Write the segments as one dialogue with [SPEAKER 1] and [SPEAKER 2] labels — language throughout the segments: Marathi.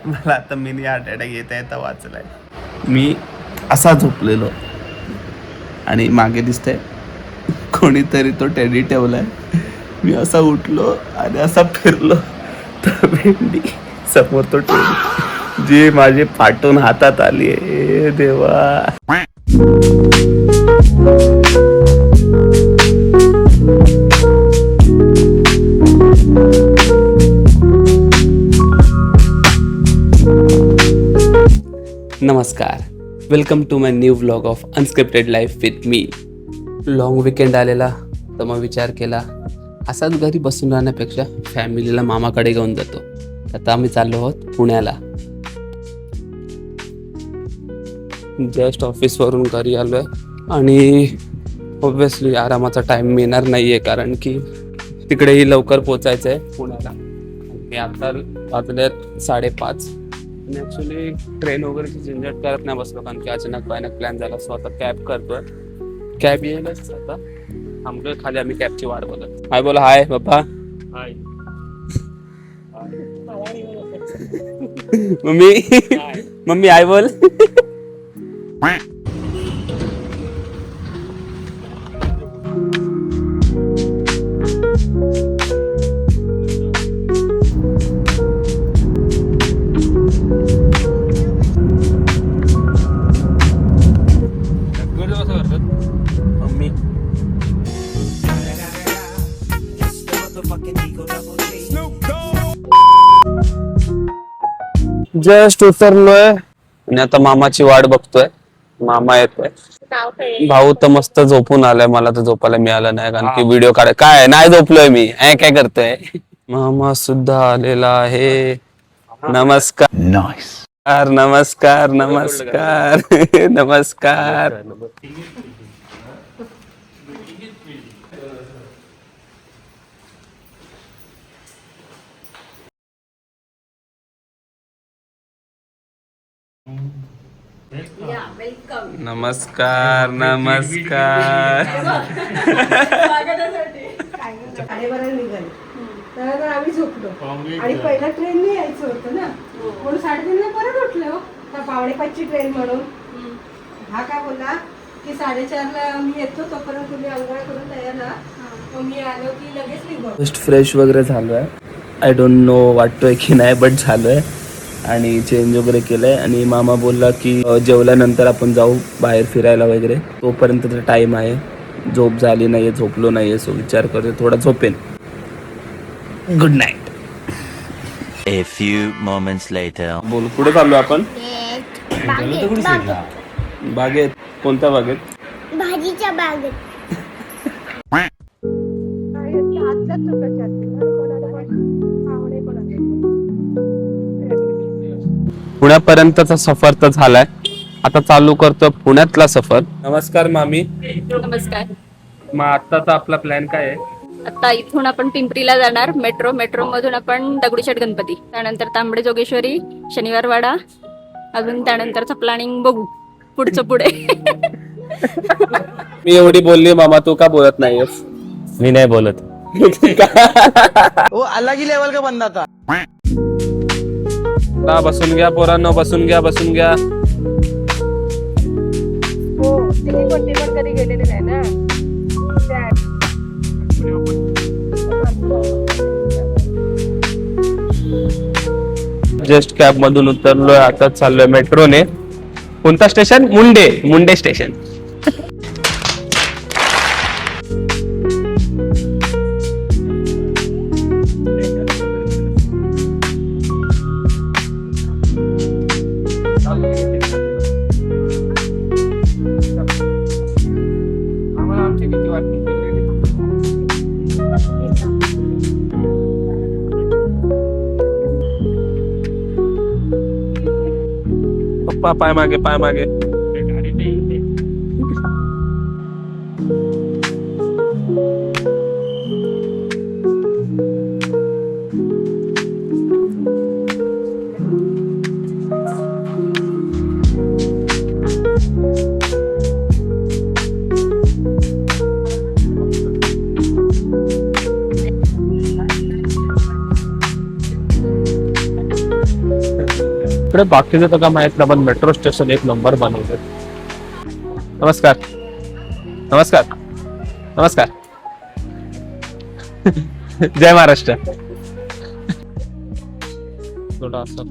[SPEAKER 1] मला आता मिनी हार्ट अटॅक येता येता वाचलाय. मी असा झोपलेलो आणि मागे दिसतंय कोणीतरी तो टेडी ठेवलाय. मी असा उठलो आणि असा फिरलो तर भेंडी समोर तो टेडी जी माझी फाटून हातात आली आहे. देवा. नमस्कार, welcome to my new vlog of unscripted life with me. Long weekend आलेला तर मग विचार केला असाच घरी बसून राहण्यापेक्षा फॅमिलीला मामाकडे घेऊन जातो. आता आम्ही चाललो आहोत पुण्याला. जस्ट ऑफिसवरून घरी आलो आहे आणि ऑब्व्हियसली आरामाचा टाईम मिळणार नाही आहे, कारण की तिकडेही लवकर पोचायचं आहे पुण्याला. मी आता वाजले 5:30 आणि ॲक्च्युली ट्रेन वगैरेची झंझट करत नाही बसलो, कारण की अचानक भयानक प्लॅन झाला. सो आता कॅब करतोय. कॅब येईलच आता. थांबलोय खाली आम्ही कॅबची वाट बघत. हाय बोला. हाय बाबा. हाय मम्मी हाय बोल. मम्मी जस्ट उतरलोय आणि आता मामाची वाट बघतोय. मामा येतोय. भाऊ तर मस्त झोपून आलाय. मला तर झोपायला मिळालं नाही, कारण की व्हिडिओ काढ काय नाही झोपलोय मी. काय करतोय. मामा सुद्धा आलेला आहे. नमस्कार. नमस्कार नमस्कार नमस्कार. नमस्कार नमस्कार.
[SPEAKER 2] तर आम्ही झोपलो आणि पहिला ट्रेनने यायचं होतं ना, म्हणून 3:30ला परत उठलो. तर 4:45ची ट्रेन म्हणून हा काय बोला की 4:30ला मी येतो, तोपर्यंत तुम्ही अंघोळ करून तयार राहा. मग मी आलो की लगेच निघू.
[SPEAKER 1] जस्ट फ्रेश वगैरे झालोय. आय डोंट नो वाटतोय की नाही, बट झालोय आणि चेंज वगैरे केलंय. आणि मामा बोलला की जेवल्यानंतर आपण जाऊ बाहेर फिरायला वगैरे. तोपर्यंत तर टाइम आहे. झोप झाली नाहीये, झोपलो नाहीये. सो विचार करतो थोडा झोपेन. Good night.
[SPEAKER 3] A few moments later.
[SPEAKER 1] बोल, कुठे चाललो आपण? बागेत. कोणत्या बागेत?
[SPEAKER 4] भाजीच्या बागेत.
[SPEAKER 1] पुण्यापर्यंतचा सफर तर झालाय. आता चालू करतो पुण्यातला सफर. नमस्कार मामी.
[SPEAKER 5] नमस्कार.
[SPEAKER 1] मग आत्ताचा आपला प्लॅन काय आहे?
[SPEAKER 5] आता इथून आपण पिंपरीला जाणार. मेट्रो मधून आपण दगडूशेठ गणपती, त्यानंतर तांबडे जोगेश्वरी, शनिवारवाडा. अजून त्यानंतरचं प्लॅनिंग बघू पुढचं पुढे.
[SPEAKER 1] मी एवढी बोलली मामा, तू का बोलत नाहीयेस?
[SPEAKER 6] मी नाही बोलत.
[SPEAKER 7] वो अलग ही लेवल का बंदा था.
[SPEAKER 1] बसून घ्या पोरांनो, बसून घ्या.
[SPEAKER 2] हो, तिने कोणती पण कधी गेलेली नाही ना.
[SPEAKER 1] जस्ट कॅब मधून उतरलोय. आता चाललोय मेट्रोने. कोणता स्टेशन? मुंडे स्टेशन. पप्पा पाय मागे. इकडे बाकीचं तर काय माहित नाही, पण मेट्रो स्टेशन एक नंबर बनवले. नमस्कार नमस्कार नमस्कार. जय महाराष्ट्र. थोडा असं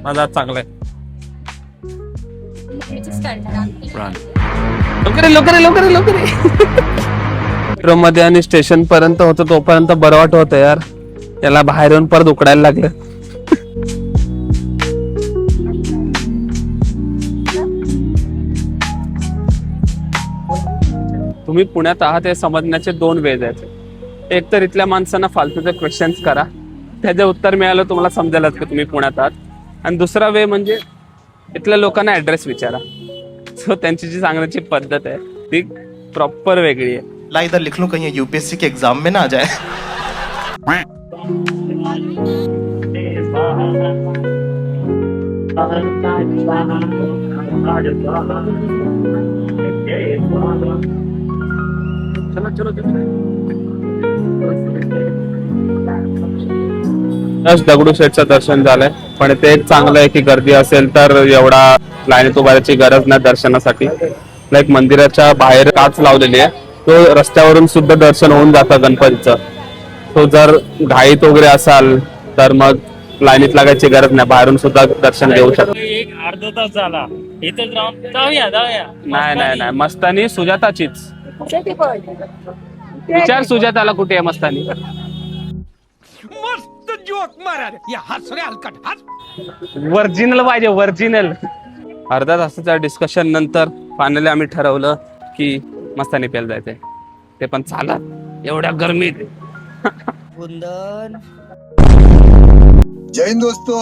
[SPEAKER 1] माझा आज चांगला आहे. लवकर लवकर लवकर. मेट्रो मध्ये आणि स्टेशन पर्यंत होतं तोपर्यंत बरं वाटत होतं यार. याला बाहेर येऊन परत उकडायला लागलं. तुम्ही पुण्यात आहात हे समजण्याचे दोन वेज आहेत. एक तर इथल्या माणसांना फालतूचे क्वेश्चन्स करा, त्याचे उत्तर मिळालं तुम्हाला समजेलच की तुम्ही पुण्यात आहात. आणि दुसरा वे म्हणजे इथल्या लोकांना ऍड्रेस विचारा. सो त्यांची जी सांगण्याची पद्धत आहे ती प्रॉपर वेगळी आहे.
[SPEAKER 7] ला इधर लिख लो कहीं यूपीएससी के एग्जाम में ना आ जाए.
[SPEAKER 1] दगडूशेठचं दर्शन झालंय, पण ते एक चांगलं आहे की गर्दी असेल तर एवढा लाईनीत उभारायची गरज नाही दर्शनासाठी. लाईक मंदिराच्या बाहेर काच लावलेली आहे, तो रस्त्यावरून सुद्धा दर्शन होऊन जातं गणपतीचं. तो जर घाईत वगैरे असाल तर मग लाईनीत लागायची गरज नाही, बाहेरून सुद्धा दर्शन घेऊ शकतो.
[SPEAKER 6] एक अर्धा तास झाला इथेच राहून जाऊया.
[SPEAKER 1] नाही नाही नाही, मस्तानी सुजाताचीच. विचार सुजाताला कुठे आहे मस्तानी. वर्जिनल पाहिजे, वर्जिनल. अर्धा तासाच्या डिस्कशन नंतर फायनली आम्ही ठरवलं की मस्तानी प्यायला जायचंय, ते पण चालत एवढ्या गरमीत.
[SPEAKER 8] जय हिंद दोस्तों.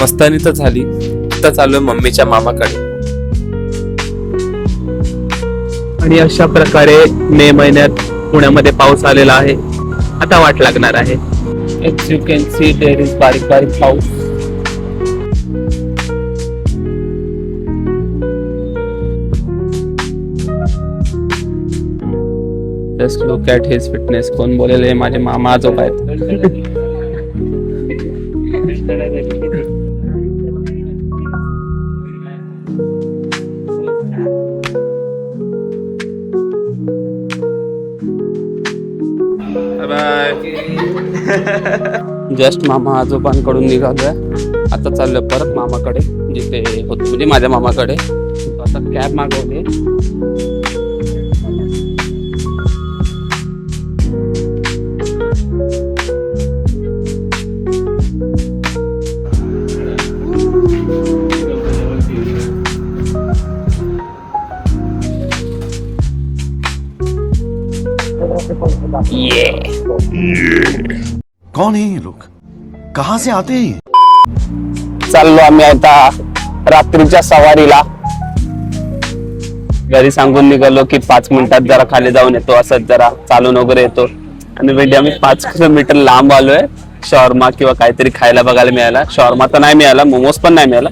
[SPEAKER 1] मस्तानी तर झाली, आता चालूय मम्मीच्या मामाकडे. आणि अशा प्रकारे मे महिन्यात पुण्यामध्ये पाऊस आलेला आहे. आता वाट लागणार आहे. As you can see, there is बारीक बारीक पाऊस. Just look at his fitness. कोण बोलेले? माझे मामा आजोबा आहेत. जस्ट मामा आजोबांकडून निघालोय, आता चाललोय परत मामाकडे जिथे होतो, म्हणजे माझ्या मामाकडे. आता कॅब मागवली.
[SPEAKER 8] कौन है ये लोग, कहाँ से आते हैं?
[SPEAKER 1] चाललो आम्ही आता रात्रीच्या सवारीला. घरी सांगून निघालो की 5 मिनिटात जरा खाली जाऊन येतो, असं जरा चालून वगैरे येतो. आणि म्हणजे आम्ही 5 किलोमीटर लांब आलोय. शॉर्मा किंवा काहीतरी खायला बघायला मिळाला. शॉर्मा तर नाही मिळाला, मोमोज पण नाही मिळाला.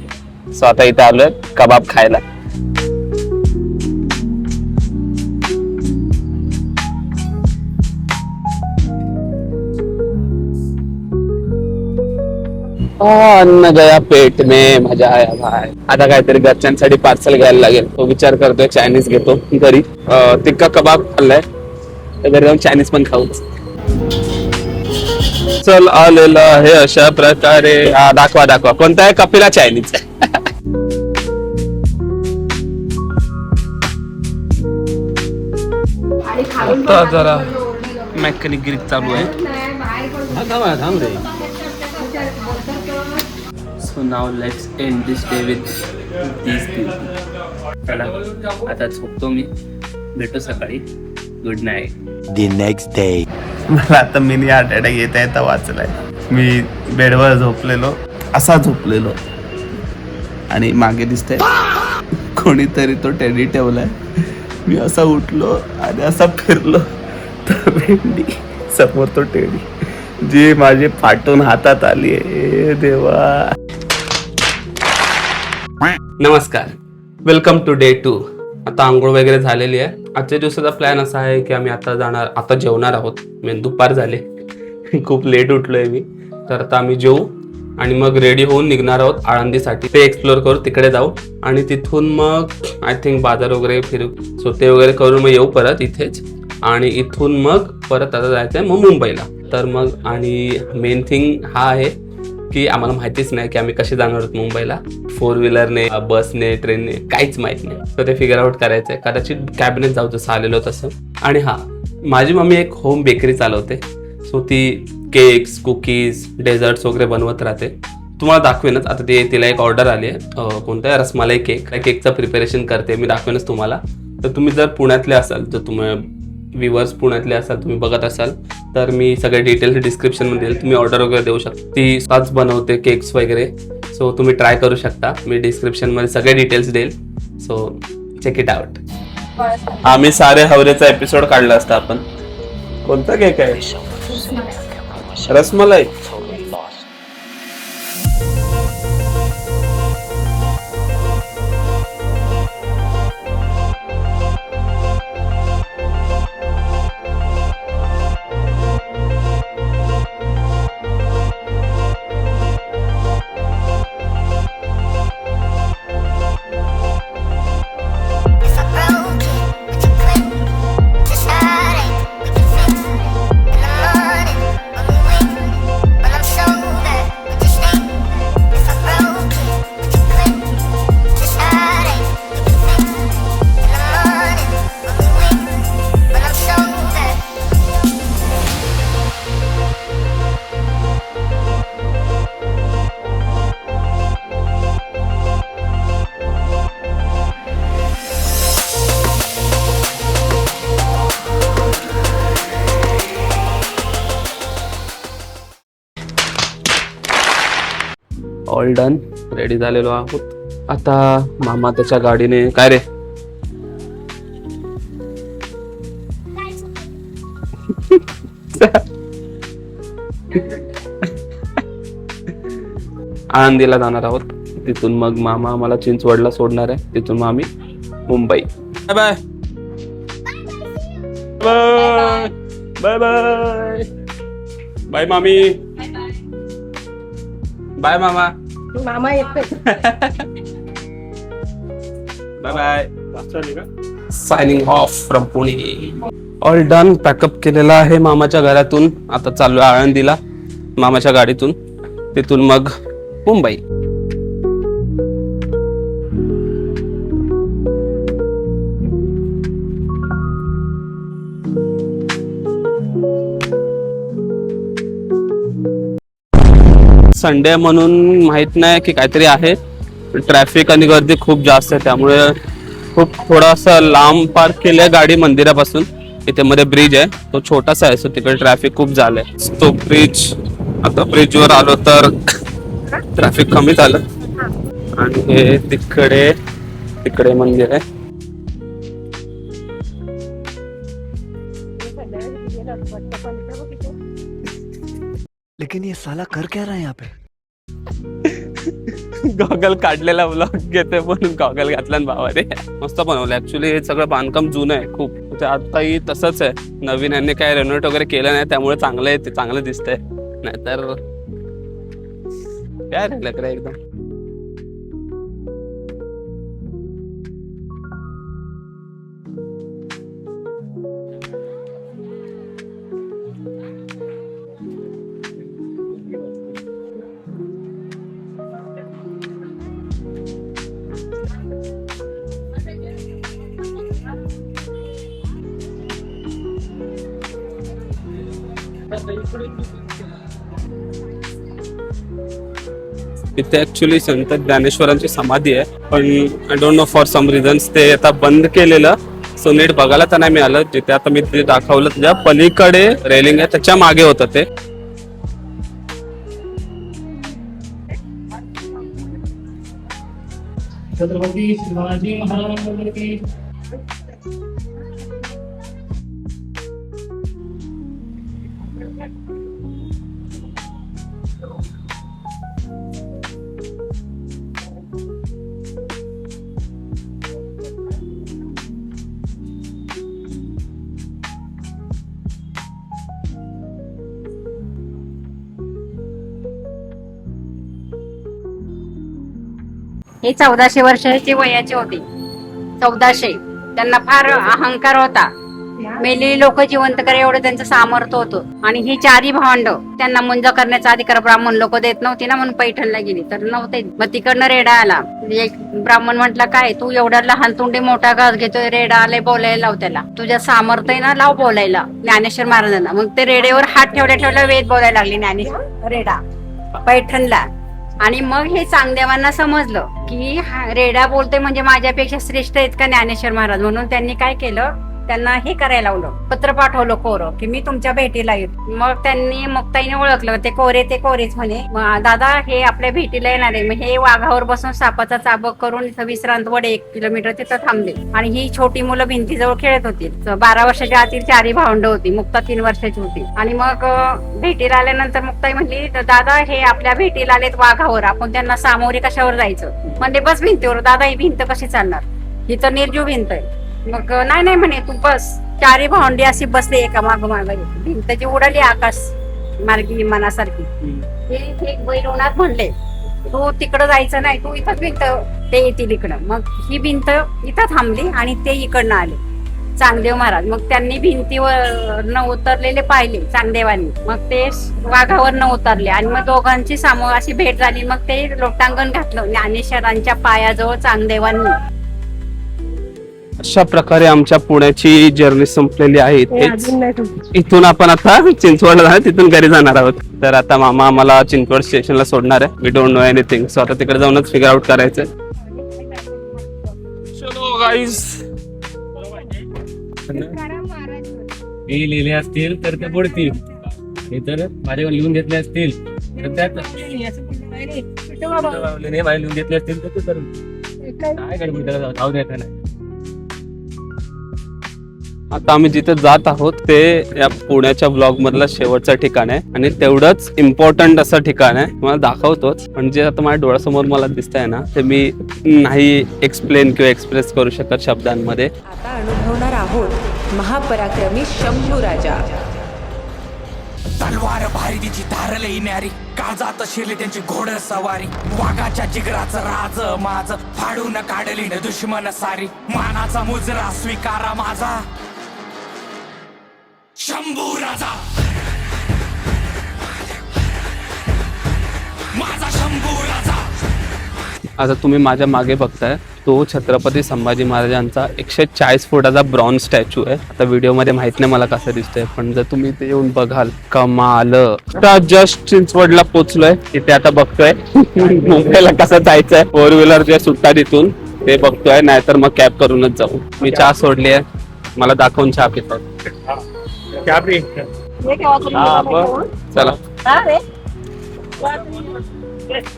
[SPEAKER 1] सो आता इथे आलोय कबाब खायला. अन्न गया पेट में, मजा आया भाई. आता काहीतरी घरच्यांसाठी पार्सल घ्यायला लागेल. तो विचार करतोय चायनीज घेतो घरी. टिक्का कबाब खाल्लाय तर घरी जाऊन चायनीज पण खाऊ. चल आलेला आहे अशा प्रकारे. दाखवा दाखवा कोणता आहे? कपिला चायनीज. आता जरा मेकॅनिक गिरी चालू आहे. So now let's end this day with these people. चला आता झोपतो मी. भेटू सकाळी. Good night.
[SPEAKER 3] The next day.
[SPEAKER 7] मला आता मिनी हार्ट अटॅक येता येता वाचलाय. मी बेडवर झोपलेलो, असा झोपलेलो, आणि मागे दिसतंय कोणीतरी तो टेडी ठेवलाय. मी असा उठलो आणि असा फिरलो तर भेंडी समोर तो टेडी जी माझी फाटून हातात आली आहे देवा.
[SPEAKER 1] नमस्कार, वेलकम टू डे 2. आता आंघोळ वगैरे झालेली आहे. आजच्या दिवसाचा प्लॅन असा आहे की आम्ही आता जेवणार आहोत. म्हणजे दुपार झाले, खूप लेट उठलोय मी. तर आता आम्ही जेवू आणि मग रेडी होऊन निघणार आहोत आळंदीसाठी. ते एक्सप्लोर करू, तिकडे जाऊ आणि तिथून मग आय थिंक बाजार वगैरे फिरू, सो ते वगैरे करून मग येऊ परत इथेच. आणि इथून मग परत आता जायचं आहे मग मुंबईला. तर मग आणि मेन थिंग हा आहे की आम्हाला माहितीच नाही की आम्ही कसे जाणार आहोत मुंबईला. 4 व्हीलरने, बसने, ट्रेनने, काहीच माहित नाही. तर ते फिगर आउट करायचं आहे. कदाचित कॅबनेच जाऊ जसं आलेलो तसं. आणि हा, माझी मम्मी एक होम बेकरी चालवते. सो ती केक्स, कुकीज, डेझर्ट्स वगैरे बनवत राहते. तुम्हाला दाखवेनच. आता तिला एक ऑर्डर आली आहे, कोणता रसमलाई केक. त्या केकचं प्रिपरेशन करते, मी दाखवेनच तुम्हाला. तर तुम्ही जर पुण्यातले असाल, जर तुम्ही व्ह्युअर्स पुण्यातले असाल, तुम्ही बघत असाल तर मी सगळे डिटेल्स डिस्क्रिप्शनमध्ये देईल. तुम्ही ऑर्डर वगैरे देऊ शकता. ती स्वतःच बनवते केक्स वगैरे. सो तुम्ही ट्राय करू शकता. मी डिस्क्रिप्शनमध्ये सगळे डिटेल्स देईल. So check it out.
[SPEAKER 7] आम्ही सारे हवरेचा एपिसोड काढला असता आपण. कोणता केक आहे? रसमलाई.
[SPEAKER 1] ऑल डन, रेडी झालेलो आहोत. आता मामा त्याच्या गाडीने काय रे आळंदीला जाणार आहोत. तिथून मग मामा मला चिंचवडला सोडणार आहे. तिथून मग आम्ही Mumbai. Bye bye bye bye bye मामी. बाय मामा.
[SPEAKER 2] मामा येतोय.
[SPEAKER 1] Bye bye. Signing off from Pune. All done, pack up केलेला आहे मामाच्या घरातून. आता चालू आहे आळंदीला मामाच्या गाडीतून. तिथून मग मुंबई. संडे म्हणून माहित नाही की काहीतरी आहे. ट्रॅफिक आणि गर्दी खूप जास्त आहे, त्यामुळे खूप थोडासा लांब पार्क केलंय गाडी मंदिरापासून. इथे मध्ये ब्रिज आहे, तो छोटासा आहे, सो तिकडे ट्रॅफिक खूप झालंय. तो ब्रिज, आता ब्रिजवर आलो तर ट्रॅफिक कमी झालं. आणि हे तिकडे मंदिर आहे.
[SPEAKER 8] लेकिन ये साला कर क्या रहा है यहाँ पे?
[SPEAKER 1] गॉगल काढलेला ब्लॉग घेते म्हणून गॉगल घातला भावाने. मस्त बनवलं. ऍक्च्युली हे सगळं बांधकाम जुनं आहे खूप. म्हणजे आताही तसंच आहे, नवीन यांनी काय रेनोव्हेट वगैरे केलं नाही, त्यामुळे चांगलं आहे, ते चांगलं दिसतंय. नाहीतर काय रे लग रहा है एकदम. इथे ऍक्च्युली संत ज्ञानेश्वरांची समाधी आहे, पण I don't know for some reasons ते आता बंद केलेलं. सो नीट बघायला तर नाही मिळालं. जिथे आता मी ते दाखवलं त्याच्या पलीकडे रेलिंग आहे, त्याच्या मागे होतं ते.
[SPEAKER 6] छत्रपती शिवाजी महाराज
[SPEAKER 9] हे 1400 वर्षाचे वयाचे होते. 1400. त्यांना फार अहंकार होता. मेलेली लोक जिवंत करे एवढं त्यांचं सामर्थ्य होतं. आणि ही चारही भावंड त्यांना मुंज करण्याचा अधिकार ब्राह्मण लोक देत नव्हती ना, म्हणून पैठणला गेली. तर नव्हते. मग तिकडनं रेडा आला. एक ब्राह्मण म्हटला, काय तू एवढा लहान तोंडी मोठा घास घेतोय, रेडा आलाय, बोलायला लाव त्याला. तुझ्या सामर्थ्य आहे ना, लाव बोलायला ज्ञानेश्वर महाराजांना. मग ते रेड्यावर हात ठेवल्या वेद बोलायला लागले ज्ञानेश्वर रेडा पैठणला. आणि मग हे चांगदेवांना समजलं की रेडा बोलते म्हणजे माझ्यापेक्षा श्रेष्ठ आहेत का ज्ञानेश्वर महाराज. म्हणून त्यांनी काय केलं, त्यांना हे करायला लावलं, पत्र पाठवलं कोरं की मी तुमच्या भेटीला येतो. मग त्यांनी मुक्ताईने ओळखलं, ते कोरेच म्हणे, दादा हे आपल्या भेटीला येणार आहे. मग हे वाघावर बसून सापाचा चाबक करून विश्रांत वडे 1 किलोमीटर तिथं थांबले. आणि ही छोटी मुलं भिंतीजवळ खेळत होती. 12 वर्षाच्या आतील 4 भावंड होती. मुक्ता 3 वर्षाची होती. आणि मग भेटीला आल्यानंतर मुक्ताई म्हणली, दादा हे आपल्या भेटीला आलेत वाघावर, आपण त्यांना सामोरे कशावर जायचं. म्हणजे बस भिंतीवर. दादा ही भिंत कशी चालणार, ही तर निर्जीव भिंत आहे. मग नाही म्हणे, तू बस. 4 भावंडी अशी बसले एका माग भिंत जी उडाली आकाश मार्गी विमानासारखी. हे बैरवनाथ म्हणले, तू तिकडं जायचं नाही, तू इथंच भिंत, ते येतील इकडं. मग ही भिंत इथं थांबली आणि ते इकडनं आले चांगदेव महाराज. मग त्यांनी भिंतीवर न उतरलेले पाहिले चांगदेवांनी. मग ते वाघावर न उतरले आणि मग दोघांची समोर अशी भेट झाली. मग ते लोटांगण घातलं ज्ञानेश्वरांच्या पायाजवळ चांगदेवांनी.
[SPEAKER 1] अशा प्रकारे आमच्या पुण्याची जर्नी संपलेली आहे. इथून आपण आता चिंचवडला जाणार, तिथून घरी जाणार आहोत. तर आता मामा आम्हाला चिंचवड स्टेशनला सोडणार आहे. We don't know anything. So आता तिकडे जाऊनच फिगर आउट करायचं. चलो गाईज,
[SPEAKER 6] लिहिले असतील तर ते बुडतील, हे तर माझ्यावर लिहून घेतले असतील तर त्यात लिहून घेतले असतील तर ते काय गडबड जाऊ द्यायचं नाही.
[SPEAKER 1] आता आम्ही जिथे जात आहोत ते या पुण्याच्या ब्लॉग मधलं शेवटचं ठिकाण आहे आणि तेवढंच इम्पॉर्टंट असं ठिकाण आहे. मला दाखवतोच, पण जे आता माझ्या डोळ्यासमोर मला दिसतंय ना, ते मी नाही एक्सप्लेन किंवा एक्सप्रेस करू शकत शब्दांमध्ये.
[SPEAKER 10] आता अनुभवणार आहोत महापराक्रमी शंभू राजा.
[SPEAKER 11] तलवार भारी तिची धार येणारी, काळजात शिरली त्यांची घोड सवारी. वाघाच्या जिगराचं राज माझ, फाडून काढली न दुश्मन सारी. मानाचा मुजरा स्वीकारा माझा शंभू राजा, माझा शंभू राजा.
[SPEAKER 1] आता तुम्ही माझ्या मागे बघताय तो छत्रपती संभाजी महाराजांचा 140 फुटाचा ब्रॉन्झ स्टॅच्यू आहे. आता व्हिडिओ मध्ये माहित नाही मला कसं दिसतंय, पण जर तुम्ही ते येऊन बघाल, कमाल. आता जस्ट चिंचवडला पोहोचलोय. इथे आता बघतोय मुंबईला कसं जायचंय. 4 व्हीलर जे सुटतात तिथून ते बघतोय, नाहीतर मग कॅब करूनच जाऊ. मी चहा सोडली आहे, मला दाखवून चहा पितात. चला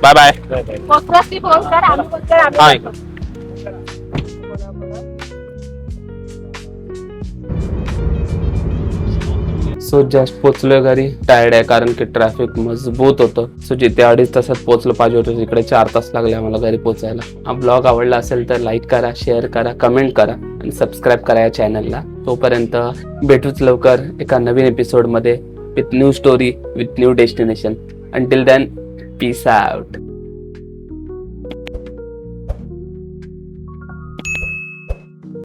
[SPEAKER 1] बाय बाय. सो जस्ट पोचलोय घरी. टायर्ड आहे कारण की ट्रॅफिक मजबूत होतं. सो जिथे 2.5 तासात पोहोचलं पाहिजे होतं तिकडे 4 तास लागले आम्हाला घरी पोहोचायला. हा ब्लॉग आवडला असेल तर लाईक करा, शेअर करा, कमेंट करा आणि सबस्क्राईब करा या चॅनलला. तोपर्यंत भेटूच लवकर एका नवीन एपिसोडमध्ये with new story, with new destination. Until then, peace out.